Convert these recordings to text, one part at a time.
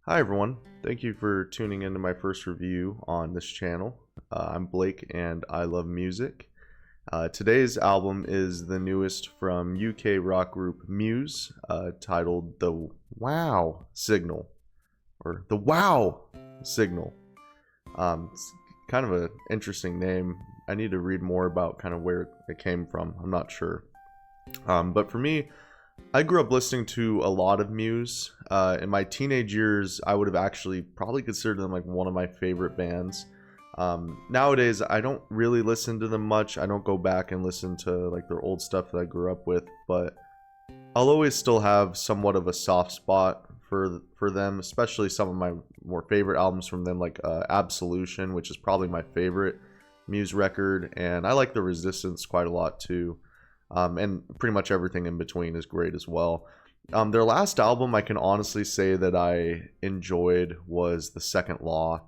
Hi everyone, thank you for tuning into my first review on this channel. I'm Blake and I love music. Today's album is the newest from UK rock group Muse, titled The Wow Signal, or The Wow Signal. It's kind of an interesting name. I need to read more about kind of where it came from. I'm not sure. But for me, I grew up listening to a lot of Muse. In my teenage years, I would have actually probably considered them like one of my favorite bands. Nowadays, I don't really listen to them much. I don't go back and listen to like their old stuff that I grew up with, but I'll always still have somewhat of a soft spot for them, especially some of my more favorite albums from them, like Absolution, which is probably my favorite Muse record, and I like The Resistance quite a lot too. And pretty much everything in between is great as well. Their last album, I can honestly say that I enjoyed, was The Second Law.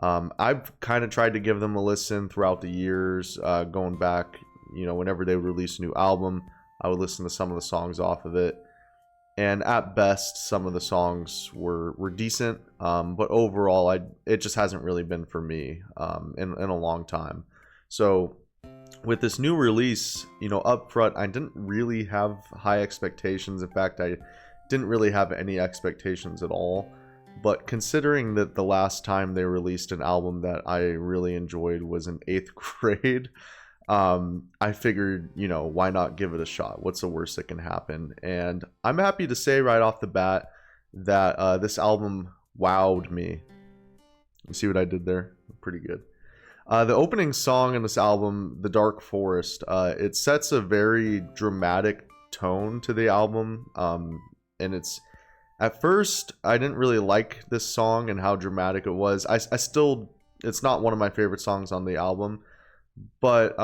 I've kind of tried to give them a listen throughout the years, going back, whenever they would release a new album, I would listen to some of the songs off of it. And at best, some of the songs were decent, but overall, it just hasn't really been for me in a long time. So with this new release, up front, I didn't really have high expectations. In fact, I didn't really have any expectations at all. But considering that the last time they released an album that I really enjoyed was in 8th grade, I figured, why not give it a shot? What's the worst that can happen? And I'm happy to say right off the bat that this album wowed me. You see what I did there? Pretty good. The opening song in this album, The Dark Forest, it sets a very dramatic tone to the album. And at first, I didn't really like this song and how dramatic it was. I still, it's not one of my favorite songs on the album, but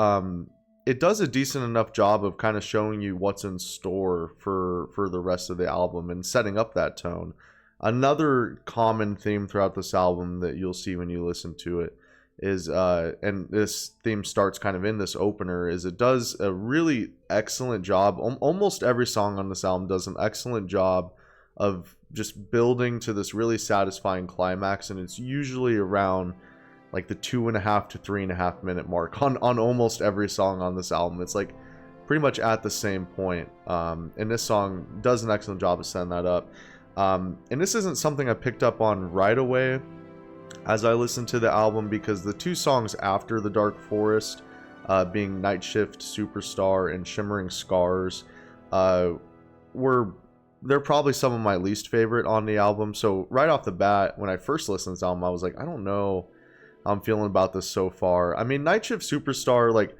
it does a decent enough job of kind of showing you what's in store for the rest of the album and setting up that tone. Another common theme throughout this album that you'll see when you listen to it is and this theme starts kind of in this opener, is it does a really excellent job. Almost every song on this album does an excellent job of just building to this really satisfying climax, and it's usually around like the 2.5 to 3.5 minute mark on almost every song on this album. It's like pretty much at the same point, and this song does an excellent job of setting that up. And this isn't something I picked up on right away as I listened to the album, because the two songs after The Dark Forest, being Night Shift Superstar and Shimmering Scars, they're probably some of my least favorite on the album. So right off the bat, when I first listened to this album, I was like, I don't know how I'm feeling about this so far. I mean, Night Shift Superstar, like,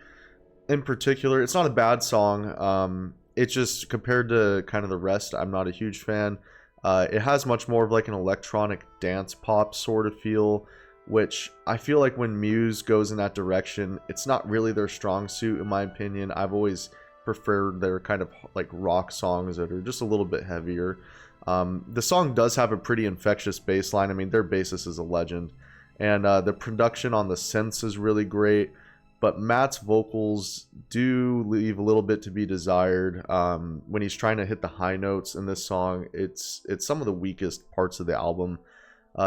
in particular, it's not a bad song. It's just, compared to kind of the rest, I'm not a huge fan. It has much more of like an electronic dance pop sort of feel, which I feel like when Muse goes in that direction, it's not really their strong suit, in my opinion. I've always preferred their kind of like rock songs that are just a little bit heavier. The song does have a pretty infectious bass line. I mean, their bassist is a legend, and the production on the synths is really great. But Matt's vocals do leave a little bit to be desired. When he's trying to hit the high notes in this song, it's some of the weakest parts of the album.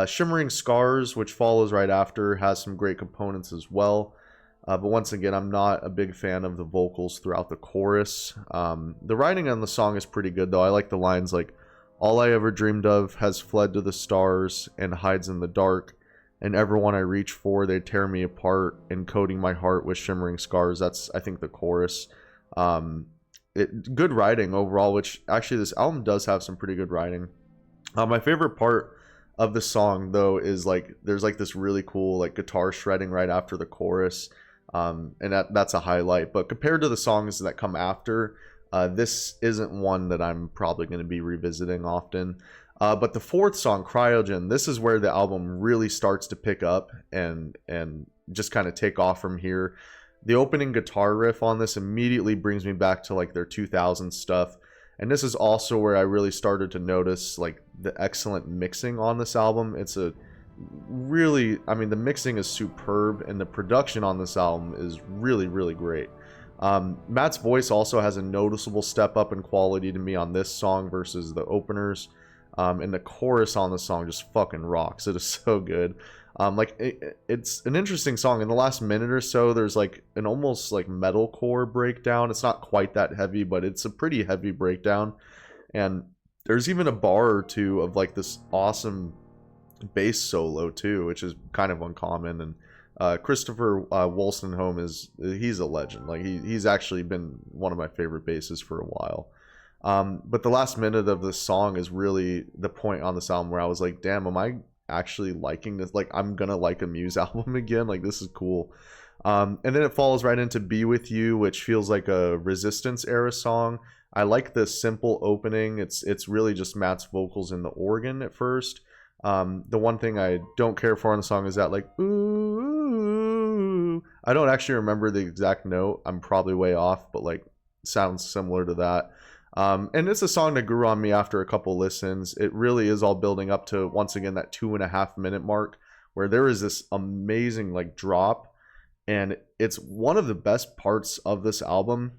Shimmering Scars, which follows right after, has some great components as well. But once again, I'm not a big fan of the vocals throughout the chorus. The writing on the song is pretty good, though. I like the lines like, "All I ever dreamed of has fled to the stars and hides in the dark. And everyone I reach for, they tear me apart, encoding my heart with shimmering scars." That's, I think, the chorus. Good writing overall, which actually this album does have some pretty good writing. My favorite part of the song, though, is like there's like this really cool like guitar shredding right after the chorus, and that's a highlight. But compared to the songs that come after, this isn't one that I'm probably going to be revisiting often. But the fourth song, Cryogen, this is where the album really starts to pick up and just kind of take off from here. The opening guitar riff on this immediately brings me back to like their 2000s stuff. And this is also where I really started to notice like the excellent mixing on this album. It's a really, I mean, the mixing is superb, and the production on this album is really, really great. Matt's voice also has a noticeable step up in quality to me on this song versus the openers. And the chorus on the song just fucking rocks. It is so good. Like it's an interesting song. In the last minute or so, there's like an almost like metalcore breakdown. It's not quite that heavy, but it's a pretty heavy breakdown. And there's even a bar or two of like this awesome bass solo too, which is kind of uncommon. And Christopher Wolstenholme he's a legend. Like he's actually been one of my favorite bassists for a while. But the last minute of this song is really the point on this album where I was like, damn, am I actually liking this? Like, I'm gonna like a Muse album again. Like, this is cool. And then it falls right into Be With You, which feels like a Resistance era song. I like the simple opening. It's really just Matt's vocals and the organ at first. The one thing I don't care for on the song is that, like, ooh, I don't actually remember the exact note. I'm probably way off, but like sounds similar to that. And it's a song that grew on me after a couple listens. It really is all building up to, once again, that 2.5 minute mark where there is this amazing like drop, and it's one of the best parts of this album.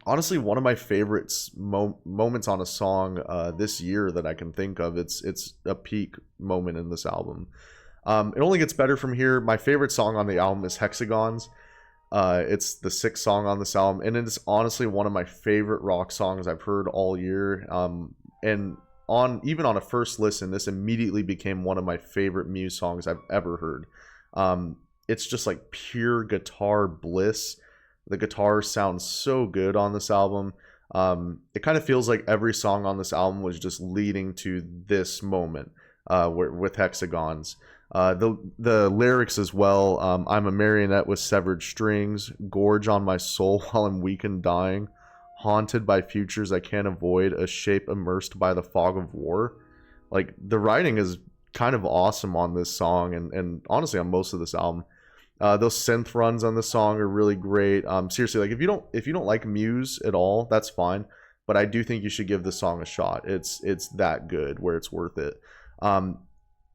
Honestly, one of my favorite moments on a song this year that I can think of. It's a peak moment in this album. It only gets better from here. My favorite song on the album is Hexagons. It's the 6th song on this album, and it's honestly one of my favorite rock songs I've heard all year. And even on a first listen, this immediately became one of my favorite Muse songs I've ever heard. It's just like pure guitar bliss. The guitar sounds so good on this album. It kind of feels like every song on this album was just leading to this moment with Hexagons. The lyrics as well. I'm a marionette with severed strings, gorge on my soul while I'm weak and dying, haunted by futures I can't avoid, a shape immersed by the fog of war. Like, the writing is kind of awesome on this song, and honestly on most of this album. Those synth runs on the song are really great. Seriously, like, if you don't like Muse at all, that's fine, but I do think you should give this song a shot. It's that good where it's worth it.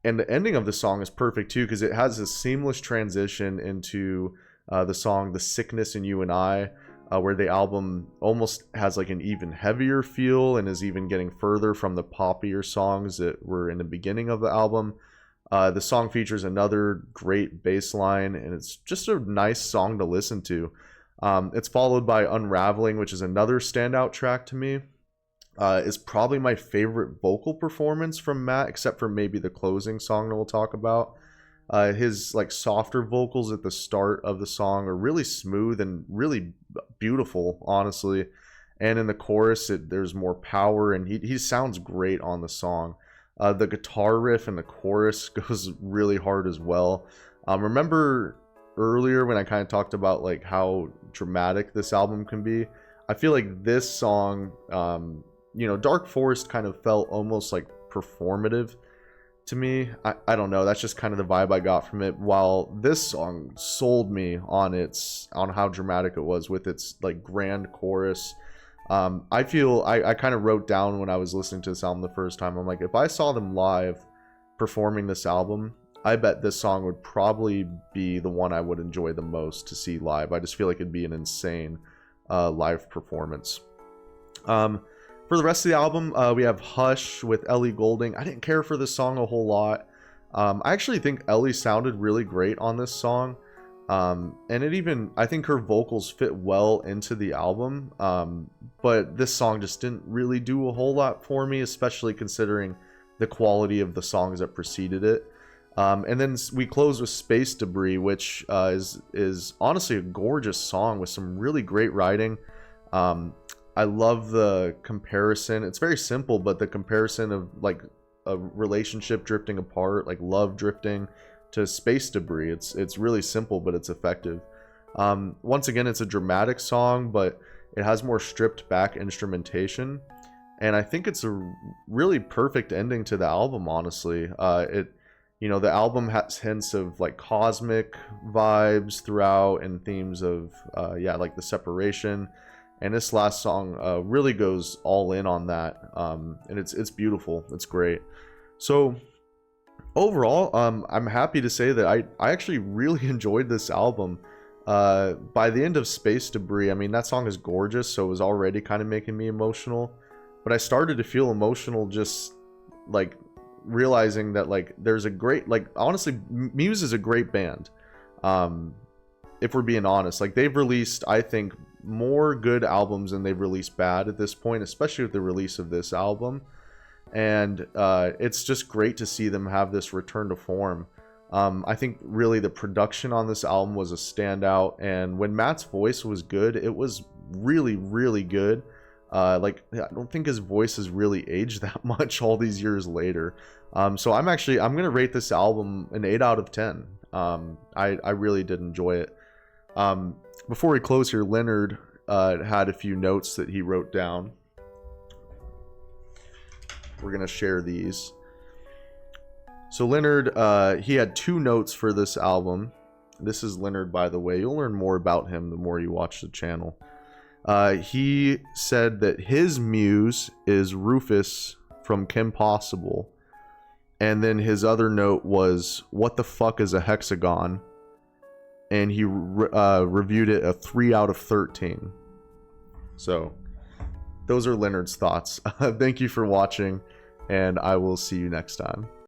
And the ending of the song is perfect too, because it has a seamless transition into the song The Sickness in You and I, where the album almost has like an even heavier feel and is even getting further from the poppier songs that were in the beginning of the album. The song features another great bass line, and it's just a nice song to listen to. It's followed by Unraveling, which is another standout track to me. Is probably my favorite vocal performance from Matt, except for maybe the closing song that we'll talk about. His like softer vocals at the start of the song are really smooth and really beautiful, honestly. And in the chorus, there's more power, and he sounds great on the song. The guitar riff in the chorus goes really hard as well. Remember earlier when I kind of talked about like how dramatic this album can be? I feel like this song, Dark Forest kind of felt almost like performative to me. I don't know, that's just kind of the vibe I got from it, while this song sold me on how dramatic it was with its like grand chorus. I kind of wrote down when I was listening to this album the first time, I'm like, if I saw them live performing this album, I bet this song would probably be the one I would enjoy the most to see live. I just feel like it'd be an insane live performance. For the rest of the album, we have Hush with Ellie Goulding. I didn't care for this song a whole lot. I actually think Ellie sounded really great on this song. And I think her vocals fit well into the album. But this song just didn't really do a whole lot for me, especially considering the quality of the songs that preceded it. And then we close with Space Debris, which is honestly a gorgeous song with some really great writing. I love the comparison. It's very simple, but the comparison of like a relationship drifting apart, like love drifting, to space debris. It's really simple, but it's effective. Once again, it's a dramatic song, but it has more stripped back instrumentation, and I think it's a really perfect ending to the album, honestly. The album has hints of like cosmic vibes throughout and themes of like the separation, and this last song really goes all in on that, and it's beautiful. It's great. So overall, I'm happy to say that I actually really enjoyed this album. By the end of Space Debris, I mean, that song is gorgeous, so it was already kind of making me emotional, but I started to feel emotional just like realizing that like there's a great, like honestly Muse is a great band. If we're being honest, like they've released, I think, more good albums than they've released bad at this point, especially with the release of this album. And it's just great to see them have this return to form. I think really the production on this album was a standout, and when Matt's voice was good, it was really, really good. Like I don't think his voice has really aged that much all these years later. So I'm gonna rate this album an 8 out of 10. I really did enjoy it. Before we close here, Leonard had a few notes that he wrote down. We're gonna share these. So Leonard, he had 2 notes for this album. This is Leonard, by the way. You'll learn more about him the more you watch the channel. He said that his muse is Rufus from Kim Possible. And then his other note was, what the fuck is a hexagon? And he reviewed it a 3 out of 13. So those are Leonard's thoughts. Thank you for watching, and I will see you next time.